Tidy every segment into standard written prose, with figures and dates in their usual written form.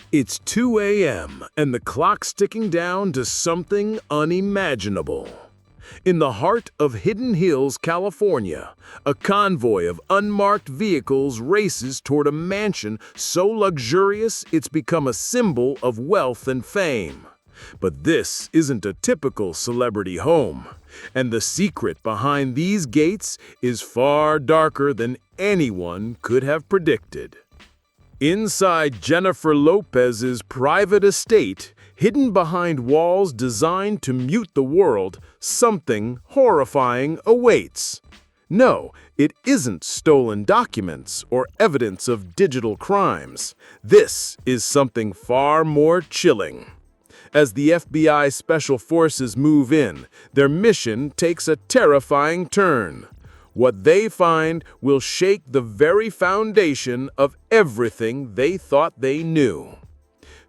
It's 2 a.m. and the clock's ticking down to something unimaginable. In the heart of Hidden Hills, California, a convoy of unmarked vehicles races toward a mansion so luxurious it's become a symbol of wealth and fame. But this isn't a typical celebrity home, and the secret behind these gates is far darker than anyone could have predicted. Inside Jennifer Lopez's private estate, hidden behind walls designed to mute the world, something horrifying awaits. No, it isn't stolen documents or evidence of digital crimes. This is something far more chilling. As the FBI Special Forces move in, their mission takes a terrifying turn. What they find will shake the very foundation of everything they thought they knew.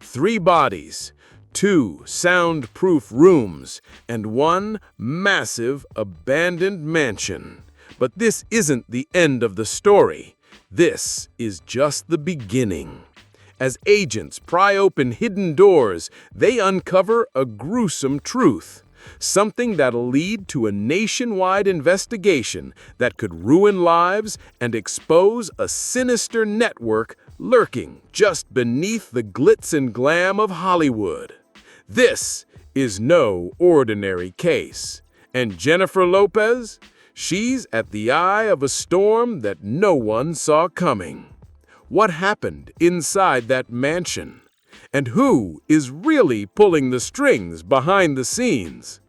3 bodies, 2 soundproof rooms, and 1 massive abandoned mansion. But this isn't the end of the story. This is just the beginning. As agents pry open hidden doors, they uncover a gruesome truth. Something that'll lead to a nationwide investigation that could ruin lives and expose a sinister network lurking just beneath the glitz and glam of Hollywood. This is no ordinary case. And Jennifer Lopez? She's at the eye of a storm that no one saw coming. What happened inside that mansion? And who is really pulling the strings behind the scenes?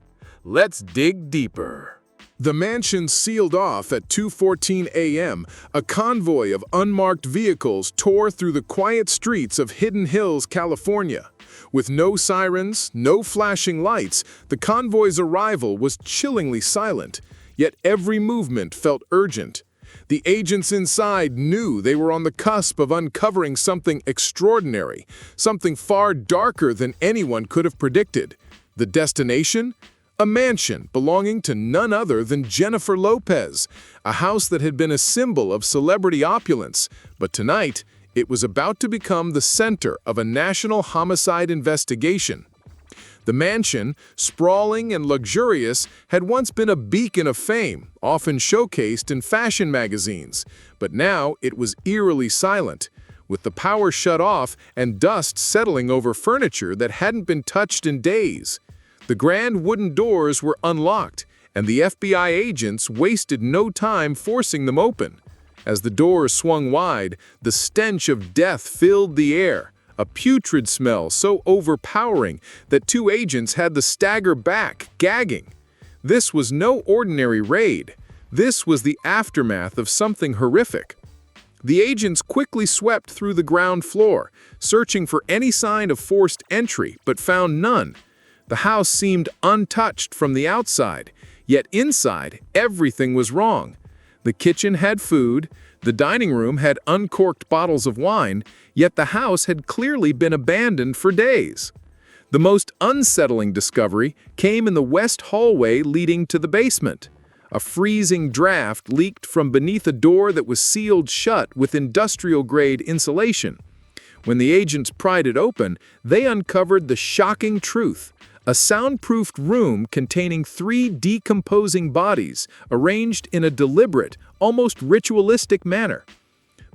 Let's dig deeper. The mansion sealed off at 2:14 a.m. A convoy of unmarked vehicles tore through the quiet streets of Hidden Hills, California. With no sirens, no flashing lights, the convoy's arrival was chillingly silent, yet every movement felt urgent. The agents inside knew they were on the cusp of uncovering something extraordinary, something far darker than anyone could have predicted. The destination? A mansion belonging to none other than Jennifer Lopez, a house that had been a symbol of celebrity opulence, but tonight it was about to become the center of a national homicide investigation. The mansion, sprawling and luxurious, had once been a beacon of fame, often showcased in fashion magazines, but now it was eerily silent, with the power shut off and dust settling over furniture that hadn't been touched in days. The grand wooden doors were unlocked, and the FBI agents wasted no time forcing them open. As the doors swung wide, the stench of death filled the air, a putrid smell so overpowering that 2 agents had to stagger back, gagging. This was no ordinary raid. This was the aftermath of something horrific. The agents quickly swept through the ground floor, searching for any sign of forced entry, but found none. The house seemed untouched from the outside, yet inside, everything was wrong. The kitchen had food, the dining room had uncorked bottles of wine, yet the house had clearly been abandoned for days. The most unsettling discovery came in the west hallway leading to the basement. A freezing draft leaked from beneath a door that was sealed shut with industrial-grade insulation. When the agents pried it open, they uncovered the shocking truth. A soundproofed room containing 3 decomposing bodies, arranged in a deliberate, almost ritualistic manner.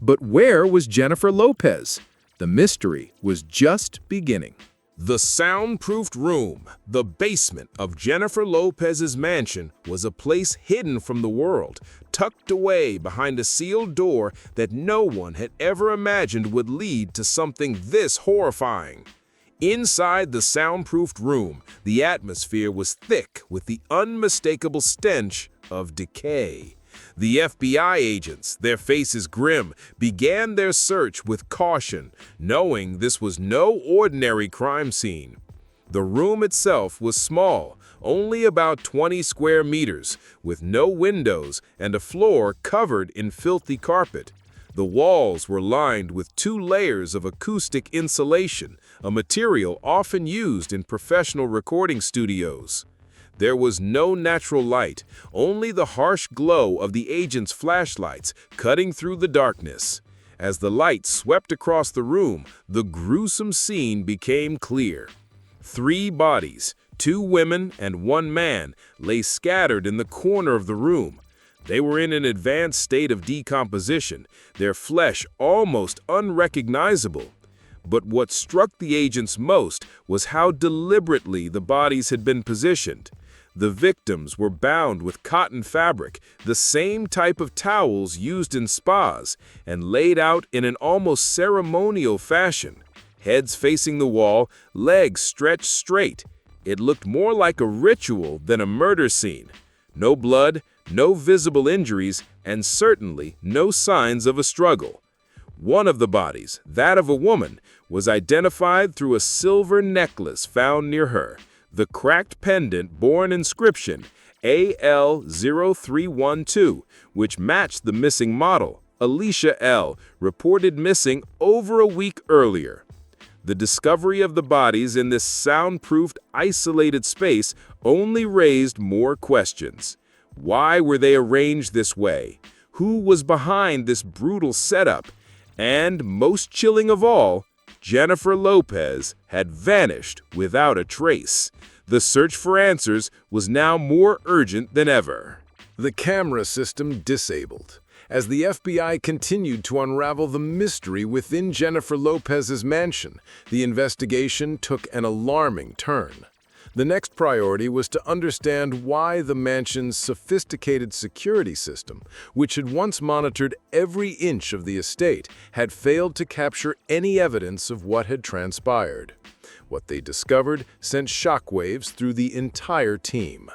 But where was Jennifer Lopez? The mystery was just beginning. The soundproofed room, the basement of Jennifer Lopez's mansion, was a place hidden from the world, tucked away behind a sealed door that no one had ever imagined would lead to something this horrifying. Inside the soundproofed room, the atmosphere was thick with the unmistakable stench of decay. The FBI agents, their faces grim, began their search with caution, knowing this was no ordinary crime scene. The room itself was small, only about 20 square meters, with no windows and a floor covered in filthy carpet. The walls were lined with 2 layers of acoustic insulation, a material often used in professional recording studios. There was no natural light, only the harsh glow of the agents' flashlights cutting through the darkness. As the light swept across the room, the gruesome scene became clear. 3 bodies, 2 women and 1 man, lay scattered in the corner of the room. They were in an advanced state of decomposition, their flesh almost unrecognizable. But what struck the agents most was how deliberately the bodies had been positioned. The victims were bound with cotton fabric, the same type of towels used in spas, and laid out in an almost ceremonial fashion. Heads facing the wall, legs stretched straight. It looked more like a ritual than a murder scene. No blood, no visible injuries, and certainly no signs of a struggle. One of the bodies, that of a woman, was identified through a silver necklace found near her. The cracked pendant bore an inscription, AL0312, which matched the missing model, Alicia L., reported missing over a week earlier. The discovery of the bodies in this soundproofed, isolated space only raised more questions. Why were they arranged this way? Who was behind this brutal setup? And, most chilling of all, Jennifer Lopez had vanished without a trace. The search for answers was now more urgent than ever. The camera system disabled. As the FBI continued to unravel the mystery within Jennifer Lopez's mansion, the investigation took an alarming turn. The next priority was to understand why the mansion's sophisticated security system, which had once monitored every inch of the estate, had failed to capture any evidence of what had transpired. What they discovered sent shockwaves through the entire team.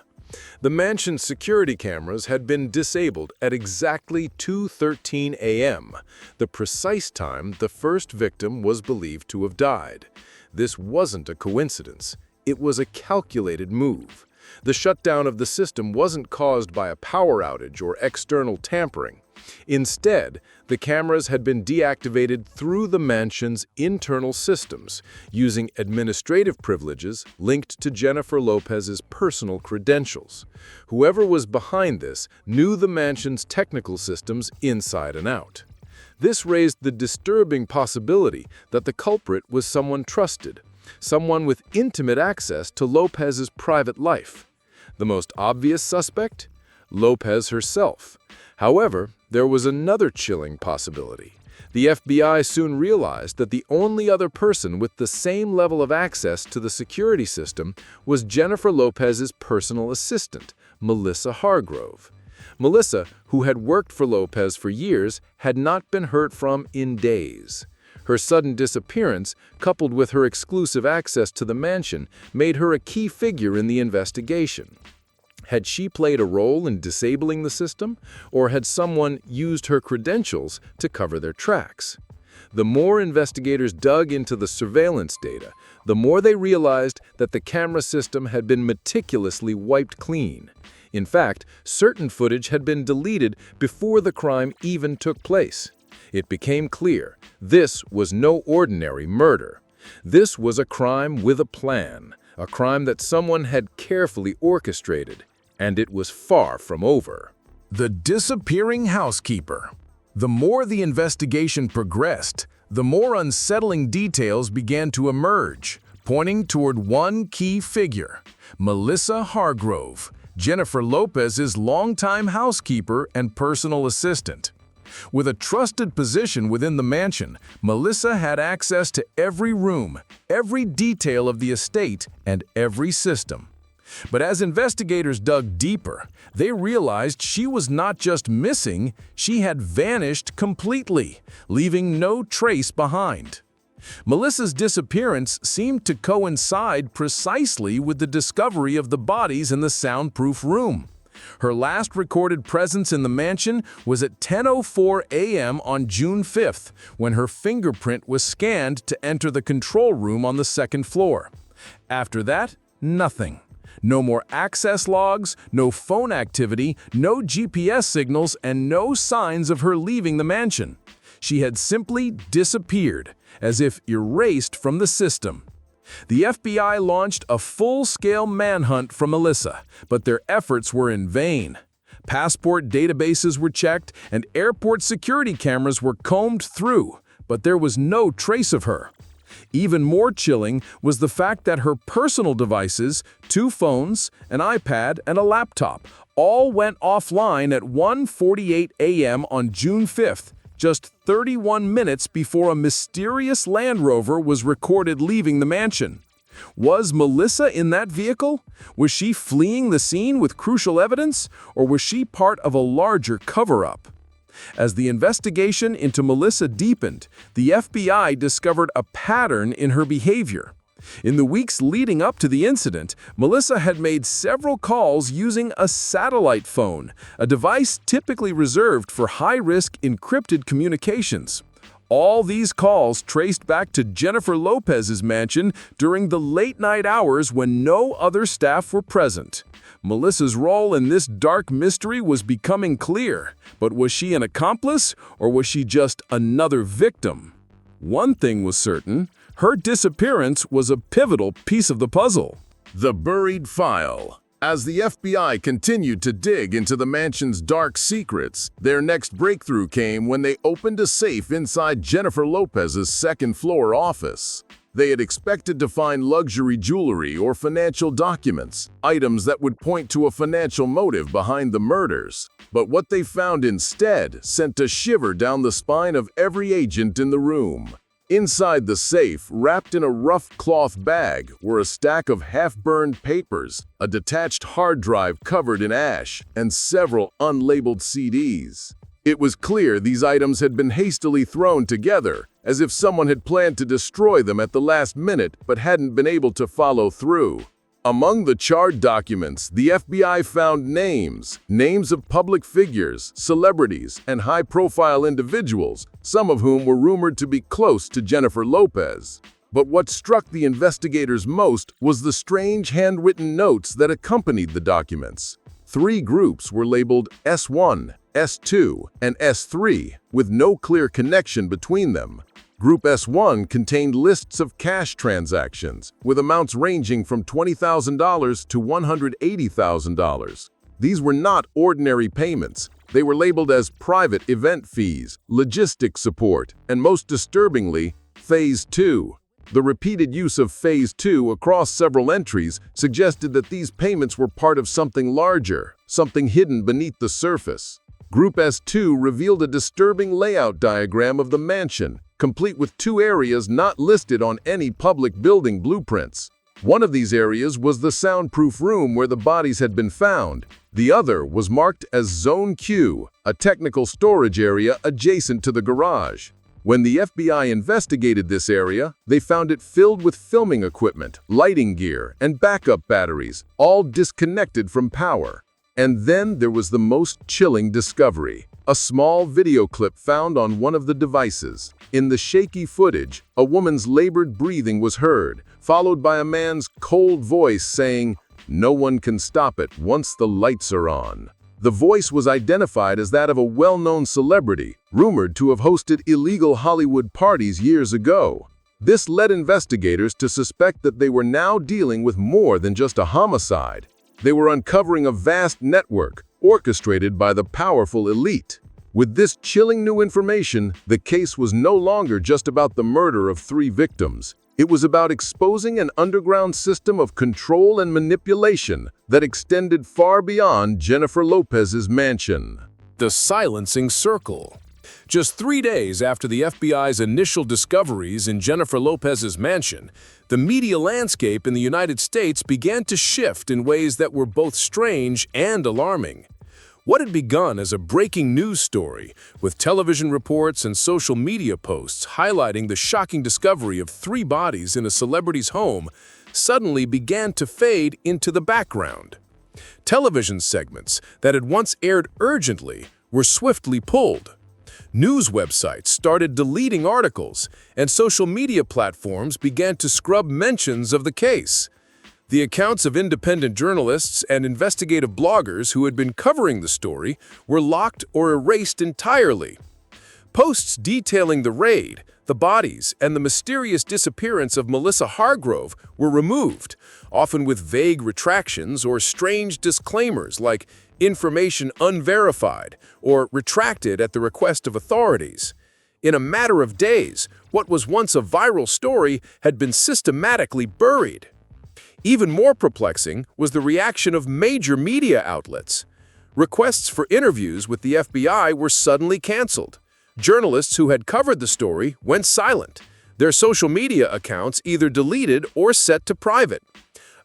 The mansion's security cameras had been disabled at exactly 2:13 a.m., the precise time the first victim was believed to have died. This wasn't a coincidence. It was a calculated move. The shutdown of the system wasn't caused by a power outage or external tampering. Instead, the cameras had been deactivated through the mansion's internal systems, using administrative privileges linked to Jennifer Lopez's personal credentials. Whoever was behind this knew the mansion's technical systems inside and out. This raised the disturbing possibility that the culprit was someone trusted, someone with intimate access to Lopez's private life. The most obvious suspect? Lopez herself. However, there was another chilling possibility. The FBI soon realized that the only other person with the same level of access to the security system was Jennifer Lopez's personal assistant, Melissa Hargrove. Melissa, who had worked for Lopez for years, had not been heard from in days. Her sudden disappearance, coupled with her exclusive access to the mansion, made her a key figure in the investigation. Had she played a role in disabling the system, or had someone used her credentials to cover their tracks? The more investigators dug into the surveillance data, the more they realized that the camera system had been meticulously wiped clean. In fact, certain footage had been deleted before the crime even took place. It became clear this was no ordinary murder. This was a crime with a plan, a crime that someone had carefully orchestrated. And it was far from over. The disappearing housekeeper. The more the investigation progressed, the more unsettling details began to emerge, pointing toward one key figure, Melissa Hargrove, Jennifer Lopez's longtime housekeeper and personal assistant. With a trusted position within the mansion, Melissa had access to every room, every detail of the estate, and every system. But as investigators dug deeper, they realized she was not just missing, she had vanished completely, leaving no trace behind. Melissa's disappearance seemed to coincide precisely with the discovery of the bodies in the soundproof room. Her last recorded presence in the mansion was at 10:04 a.m. on June 5th, when her fingerprint was scanned to enter the control room on the second floor. After that, nothing. No more access logs, no phone activity, no GPS signals, and no signs of her leaving the mansion. She had simply disappeared, as if erased from the system. The FBI launched a full-scale manhunt for Melissa, but their efforts were in vain. Passport databases were checked, and airport security cameras were combed through, but there was no trace of her. Even more chilling was the fact that her personal devices, 2 phones, an iPad, and a laptop, all went offline at 1:48 a.m. on June 5th, just 31 minutes before a mysterious Land Rover was recorded leaving the mansion. Was Melissa in that vehicle? Was she fleeing the scene with crucial evidence, or was she part of a larger cover-up? As the investigation into Melissa deepened, the FBI discovered a pattern in her behavior. In the weeks leading up to the incident, Melissa had made several calls using a satellite phone, a device typically reserved for high-risk encrypted communications. All these calls traced back to Jennifer Lopez's mansion during the late-night hours when no other staff were present. Melissa's role in this dark mystery was becoming clear, but was she an accomplice, or was she just another victim? One thing was certain: her disappearance was a pivotal piece of the puzzle. The buried file. As the FBI continued to dig into the mansion's dark secrets, their next breakthrough came when they opened a safe inside Jennifer Lopez's second-floor office. They had expected to find luxury jewelry or financial documents, items that would point to a financial motive behind the murders. But what they found instead sent a shiver down the spine of every agent in the room. Inside the safe, wrapped in a rough cloth bag, were a stack of half-burned papers, a detached hard drive covered in ash, and several unlabeled CDs. It was clear these items had been hastily thrown together, as if someone had planned to destroy them at the last minute but hadn't been able to follow through. Among the charred documents, the FBI found names of public figures, celebrities, and high-profile individuals, some of whom were rumored to be close to Jennifer Lopez. But what struck the investigators most was the strange handwritten notes that accompanied the documents. 3 groups were labeled S1, S2, and S3, with no clear connection between them. Group S1 contained lists of cash transactions, with amounts ranging from $20,000 to $180,000. These were not ordinary payments. They were labeled as private event fees, logistics support, and most disturbingly, Phase 2. The repeated use of Phase 2 across several entries suggested that these payments were part of something larger, something hidden beneath the surface. Group S2 revealed a disturbing layout diagram of the mansion, complete with 2 areas not listed on any public building blueprints. One of these areas was the soundproof room where the bodies had been found. The other was marked as Zone Q, a technical storage area adjacent to the garage. When the FBI investigated this area, they found it filled with filming equipment, lighting gear, and backup batteries, all disconnected from power. And then there was the most chilling discovery: a small video clip found on one of the devices. In the shaky footage, a woman's labored breathing was heard, followed by a man's cold voice saying, "No one can stop it once the lights are on." The voice was identified as that of a well-known celebrity, rumored to have hosted illegal Hollywood parties years ago. This led investigators to suspect that they were now dealing with more than just a homicide. They were uncovering a vast network, orchestrated by the powerful elite. With this chilling new information, the case was no longer just about the murder of 3 victims. It was about exposing an underground system of control and manipulation that extended far beyond Jennifer Lopez's mansion. The silencing circle. Just 3 days after the FBI's initial discoveries in Jennifer Lopez's mansion, the media landscape in the United States began to shift in ways that were both strange and alarming. What had begun as a breaking news story, with television reports and social media posts highlighting the shocking discovery of 3 bodies in a celebrity's home, suddenly began to fade into the background. Television segments that had once aired urgently were swiftly pulled. News websites started deleting articles, and social media platforms began to scrub mentions of the case. The accounts of independent journalists and investigative bloggers who had been covering the story were locked or erased entirely. Posts detailing the raid, The bodies and the mysterious disappearance of Melissa Hargrove were removed, often with vague retractions or strange disclaimers like information unverified or retracted at the request of authorities. In a matter of days, what was once a viral story had been systematically buried. Even more perplexing was the reaction of major media outlets. Requests for interviews with the FBI were suddenly canceled. Journalists who had covered the story went silent, their social media accounts either deleted or set to private.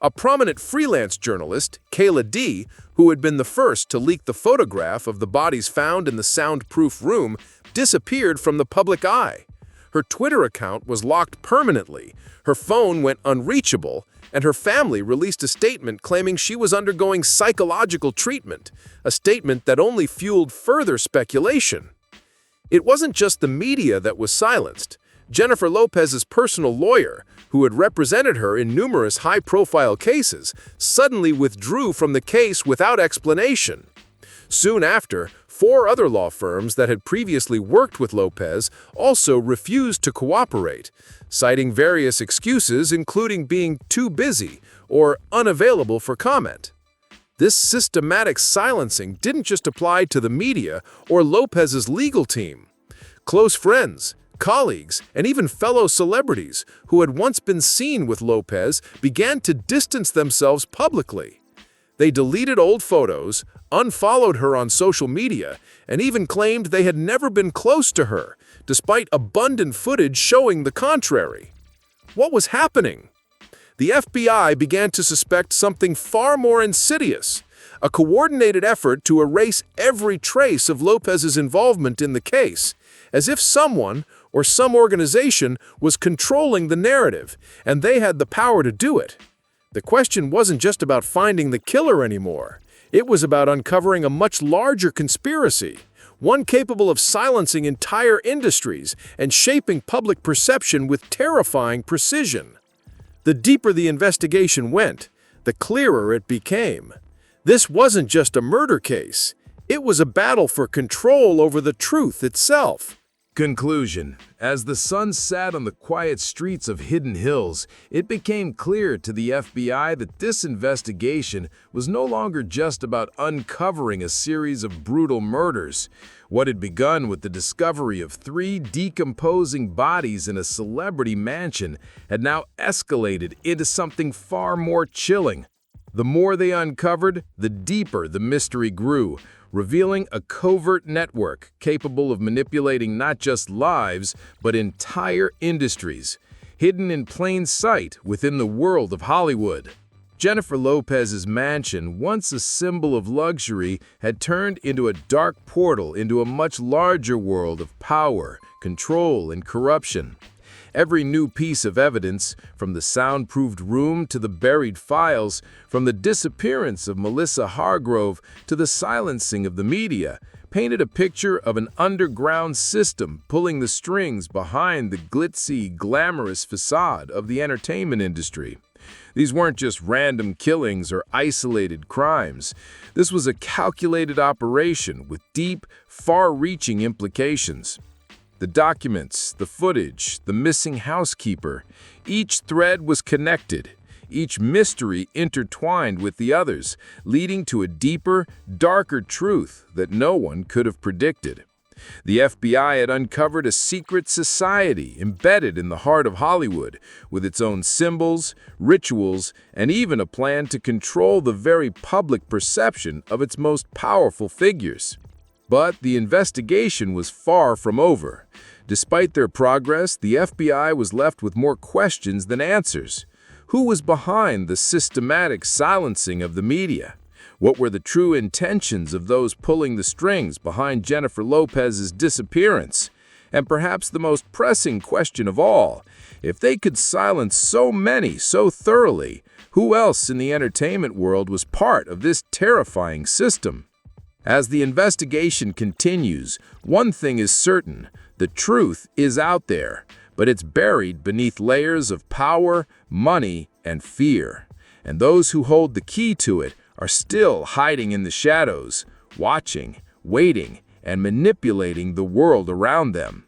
A prominent freelance journalist, Kayla D., who had been the first to leak the photograph of the bodies found in the soundproof room, disappeared from the public eye. Her Twitter account was locked permanently, her phone went unreachable, and her family released a statement claiming she was undergoing psychological treatment, a statement that only fueled further speculation. It wasn't just the media that was silenced. Jennifer Lopez's personal lawyer, who had represented her in numerous high-profile cases, suddenly withdrew from the case without explanation. Soon after, 4 other law firms that had previously worked with Lopez also refused to cooperate, citing various excuses including being too busy or unavailable for comment. This systematic silencing didn't just apply to the media or Lopez's legal team. Close friends, colleagues, and even fellow celebrities who had once been seen with Lopez began to distance themselves publicly. They deleted old photos, unfollowed her on social media, and even claimed they had never been close to her, despite abundant footage showing the contrary. What was happening? The FBI began to suspect something far more insidious, a coordinated effort to erase every trace of Lopez's involvement in the case, as if someone or some organization was controlling the narrative, and they had the power to do it. The question wasn't just about finding the killer anymore. It was about uncovering a much larger conspiracy, one capable of silencing entire industries and shaping public perception with terrifying precision. The deeper the investigation went, the clearer it became. This wasn't just a murder case. It was a battle for control over the truth itself. Conclusion. As the sun sat on the quiet streets of Hidden Hills, it became clear to the FBI that this investigation was no longer just about uncovering a series of brutal murders. What had begun with the discovery of 3 decomposing bodies in a celebrity mansion had now escalated into something far more chilling. The more they uncovered, the deeper the mystery grew, revealing a covert network capable of manipulating not just lives, but entire industries, hidden in plain sight within the world of Hollywood. Jennifer Lopez's mansion, once a symbol of luxury, had turned into a dark portal into a much larger world of power, control, and corruption. Every new piece of evidence, from the soundproofed room to the buried files, from the disappearance of Melissa Hargrove to the silencing of the media, painted a picture of an underground system pulling the strings behind the glitzy, glamorous facade of the entertainment industry. These weren't just random killings or isolated crimes. This was a calculated operation with deep, far-reaching implications. The documents, the footage, the missing housekeeper, each thread was connected, each mystery intertwined with the others, leading to a deeper, darker truth that no one could have predicted. The FBI had uncovered a secret society embedded in the heart of Hollywood, with its own symbols, rituals, and even a plan to control the very public perception of its most powerful figures. But the investigation was far from over. Despite their progress, the FBI was left with more questions than answers. Who was behind the systematic silencing of the media? What were the true intentions of those pulling the strings behind Jennifer Lopez's disappearance? And perhaps the most pressing question of all, if they could silence so many so thoroughly, who else in the entertainment world was part of this terrifying system? As the investigation continues, one thing is certain: the truth is out there, but it's buried beneath layers of power, money, and fear. And those who hold the key to it are still hiding in the shadows, watching, waiting, and manipulating the world around them.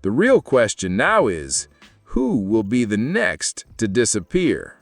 The real question now is, who will be the next to disappear?